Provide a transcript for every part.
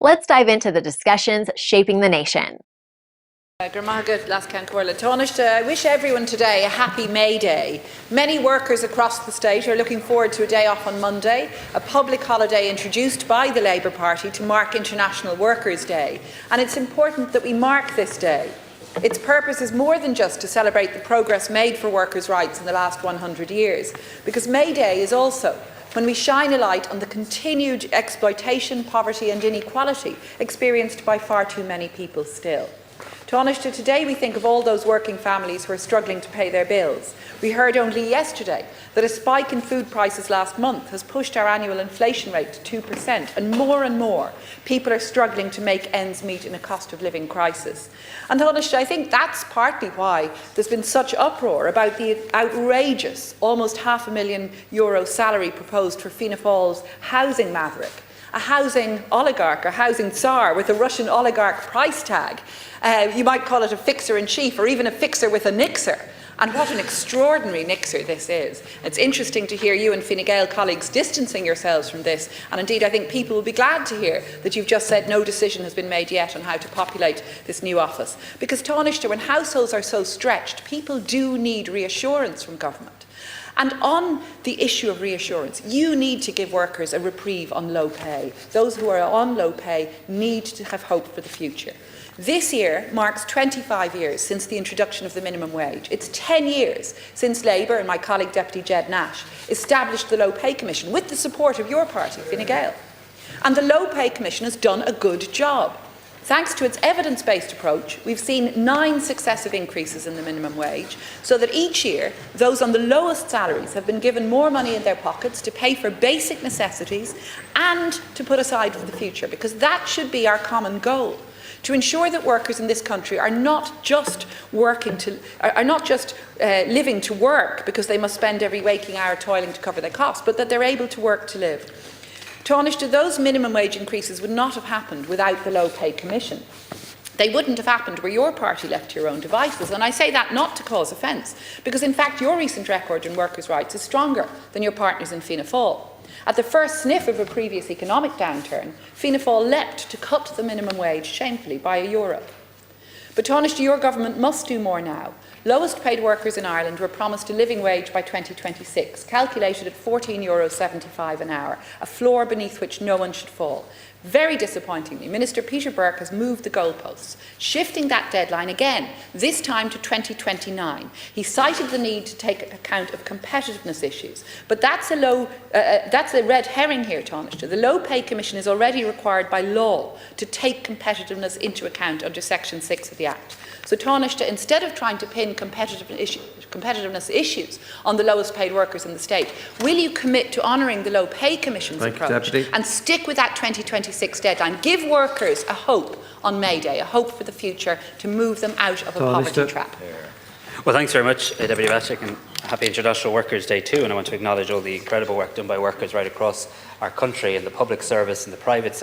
Let's dive into the discussions shaping the nation. I wish everyone today a happy May Day. Many workers across the state are looking forward to a day off on Monday, a public holiday introduced by the Labour Party to mark International Workers' Day. And it's important that we mark this day. Its purpose is more than just to celebrate the progress made for workers' rights in the last 100 years, because May Day is also when we shine a light on the continued exploitation, poverty and inequality experienced by far too many people still. Taoiseach, today we think of all those working families who are struggling to pay their bills. We heard only yesterday that a spike in food prices last month has pushed our annual inflation rate to 2%, and more people are struggling to make ends meet in a cost of living crisis. And Taoiseach, I think that's partly why there's been such uproar about the outrageous, almost €500,000 salary proposed for Fianna Fáil's housing maverick. A housing oligarch, a housing tsar with a Russian oligarch price tag. You might call it a fixer-in-chief or even a fixer with a nixer. And what an extraordinary nixer this is. It's interesting to hear you and Fine Gael colleagues distancing yourselves from this. And indeed, I think people will be glad to hear that you've just said no decision has been made yet on how to populate this new office. Because Taoiseach, when households are so stretched, people do need reassurance from government. And on the issue of reassurance, you need to give workers a reprieve on low pay. Those who are on low pay need to have hope for the future. This year marks 25 years since the introduction of the minimum wage. It's 10 years since Labour and my colleague Deputy Jed Nash established the Low Pay Commission with the support of your party, Fine Gael. And the Low Pay Commission has done a good job. Thanks to its evidence-based approach, we've seen 9 successive increases in the minimum wage, so that each year those on the lowest salaries have been given more money in their pockets to pay for basic necessities and to put aside for the future, because that should be our common goal. To ensure that workers in this country are not just living to work because they must spend every waking hour toiling to cover their costs, but that they're able to work to live. Taoiseach, those minimum wage increases would not have happened without the Low Pay Commission. They wouldn't have happened where your party left to your own devices. And I say that not to cause offence, because in fact your recent record in workers' rights is stronger than your partners in Fianna Fáil. At the first sniff of a previous economic downturn, Fianna Fáil leapt to cut the minimum wage shamefully by €1. But Taoiseach, your government must do more now. Lowest paid workers in Ireland were promised a living wage by 2026, calculated at €14.75 an hour, a floor beneath which no one should fall. Very disappointingly, Minister Peter Burke has moved the goalposts, shifting that deadline again, this time to 2029. He cited the need to take account of competitiveness issues, but that's a red herring here, Taoiseach. The Low Pay Commission is already required by law to take competitiveness into account under Section 6 of the Act. So Taoiseach, instead of trying to pin competitiveness issues on the lowest paid workers in the state, will you commit to honouring the Low Pay Commission's approach and stick with that 2026 deadline? Give workers a hope on May Day, a hope for the future, to move them out of a poverty trap. Well, thanks very much, Deputy Bacik, and happy International Workers' Day too. And I want to acknowledge all the incredible work done by workers right across our country, in the public service, in the private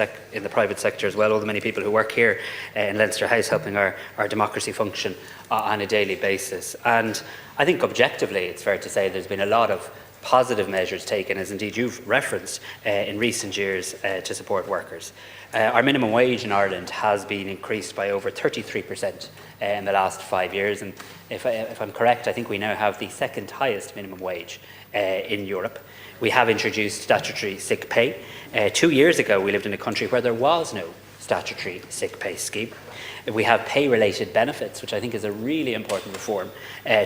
sector as well. All the many people who work here in Leinster House, helping our democracy function on a daily basis. And I think objectively, it's fair to say there's been a lot of positive measures taken, as indeed you've referenced, in recent years to support workers. Our minimum wage in Ireland has been increased by over 33% in the last 5 years, and if I'm correct, I think we now have the second highest minimum wage in Europe. We have introduced statutory sick pay. 2 years ago, we lived in a country where there was no statutory sick pay scheme. We have pay-related benefits, which I think is a really important reform,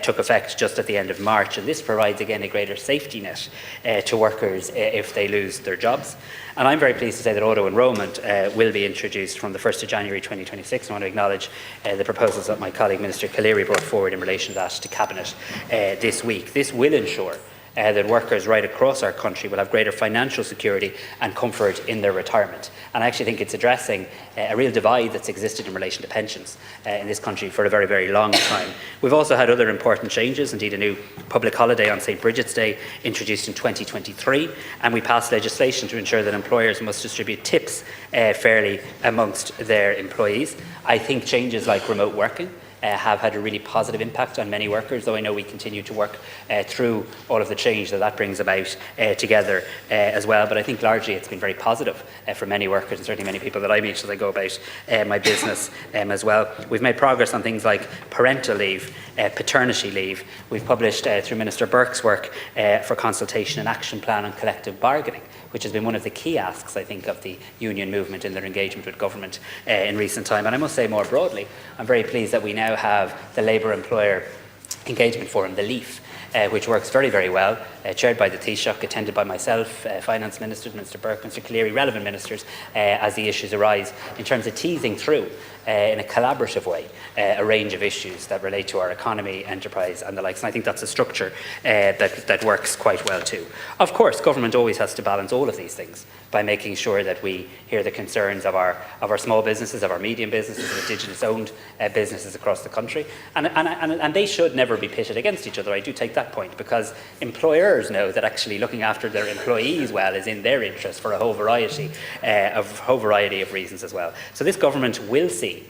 took effect just at the end of March, and this provides again a greater safety net to workers if they lose their jobs. And I'm very pleased to say that auto-enrolment will be introduced from the 1st of January 2026. I want to acknowledge the proposals that my colleague Minister Calleary brought forward in relation to that to Cabinet this week. This will ensure that workers right across our country will have greater financial security and comfort in their retirement. And I actually think it's addressing a real divide that's existed in relation to pensions in this country for a very, very long time. We've also had other important changes, indeed a new public holiday on St. Bridget's Day introduced in 2023, and we passed legislation to ensure that employers must distribute tips fairly amongst their employees. I think changes like remote working have had a really positive impact on many workers, though I know we continue to work through all of the change that brings about together as well. But I think largely it's been very positive for many workers, and certainly many people that I meet as I go about my business as well. We've made progress on things like parental leave, paternity leave. We've published through Minister Burke's work for consultation an action plan on collective bargaining, which has been one of the key asks, I think, of the union movement in their engagement with government in recent time. And I must say more broadly, I'm very pleased that we now have the Labour Employer Engagement Forum, the LEAF, which works very, very well, chaired by the Taoiseach, attended by myself, Finance Ministers, Minister Burke, Minister Cleary, relevant ministers, as the issues arise, in terms of teasing through, in a collaborative way, a range of issues that relate to our economy, enterprise and the likes. And I think that's a structure that works quite well too. Of course, government always has to balance all of these things by making sure that we hear the concerns of our small businesses, of our medium businesses, of Indigenous-owned businesses across the country. And they should never be pitted against each other. I do take that point, because employers know that actually looking after their employees well is in their interest for a whole variety of reasons as well. So this government will see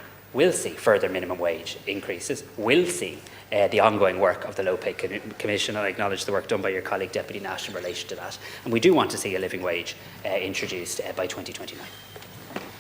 further minimum wage increases, will see the ongoing work of the Low Pay Commission, and I acknowledge the work done by your colleague Deputy Nash in relation to that. And we do want to see a living wage introduced by 2029.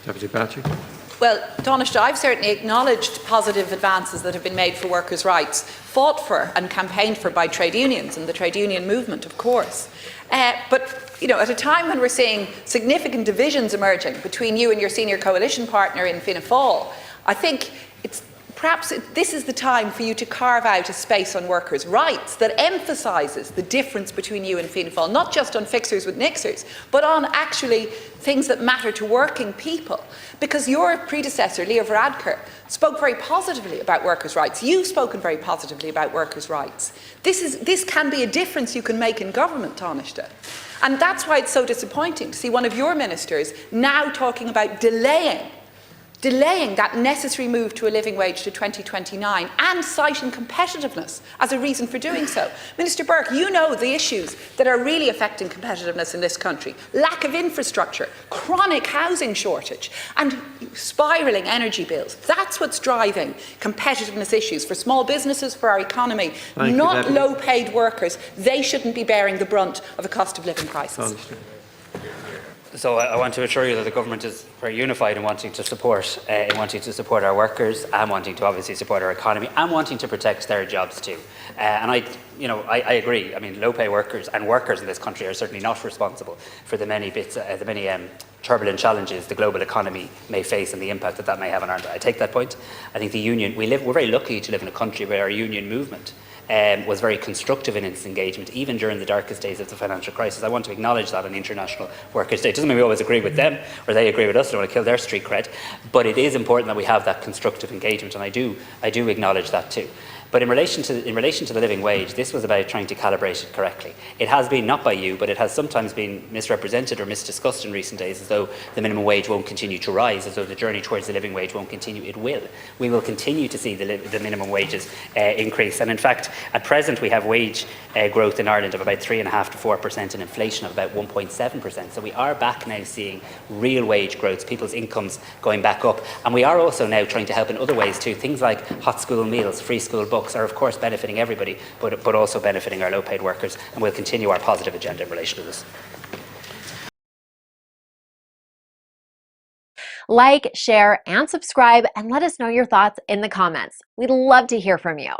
Deputy Bacik. Well, Taoiseach, I've certainly acknowledged positive advances that have been made for workers' rights, fought for and campaigned for by trade unions and the trade union movement, of course. But at a time when we're seeing significant divisions emerging between you and your senior coalition partner in Fianna Fáil, I think this is the time for you to carve out a space on workers' rights that emphasises the difference between you and Fianna Fáil, not just on fixers with nixers, but on actually things that matter to working people. Because your predecessor, Leo Varadkar, spoke very positively about workers' rights. You've spoken very positively about workers' rights. This can be a difference you can make in government, Taoiseach. And that's why it's so disappointing to see one of your ministers now talking about delaying that necessary move to a living wage to 2029 and citing competitiveness as a reason for doing so. Minister Burke, you know the issues that are really affecting competitiveness in this country. Lack of infrastructure, chronic housing shortage and spiralling energy bills. That's what's driving competitiveness issues for small businesses, for our economy, not low-paid workers. They shouldn't be bearing the brunt of a cost of living crisis. So I want to assure you that the government is very unified in wanting to support our workers, and wanting to obviously support our economy, and wanting to protect their jobs too. And I agree. I mean, low-pay workers and workers in this country are certainly not responsible for the many turbulent challenges the global economy may face and the impact that may have on Ireland. I take that point. I think the union. We're very lucky to live in a country where our union movement was very constructive in its engagement, even during the darkest days of the financial crisis. I want to acknowledge that on International Workers' Day. It doesn't mean we always agree with them or they agree with us. I don't want to kill their street cred, but it is important that we have that constructive engagement, and I do acknowledge that too. But in relation to the living wage, this was about trying to calibrate it correctly. It has been, not by you, but it has sometimes been misrepresented or misdiscussed in recent days as though the minimum wage won't continue to rise, as though the journey towards the living wage won't continue. It will. We will continue to see the minimum wages increase. And in fact, at present, we have wage growth in Ireland of about 3.5% to 4% and inflation of about 1.7%. So we are back now seeing real wage growth, people's incomes going back up. And we are also now trying to help in other ways too. Things like hot school meals, free school books, are of course benefiting everybody, but also benefiting our low-paid workers, and we'll continue our positive agenda in relation to this. Like, share, and subscribe, and let us know your thoughts in the comments. We'd love to hear from you.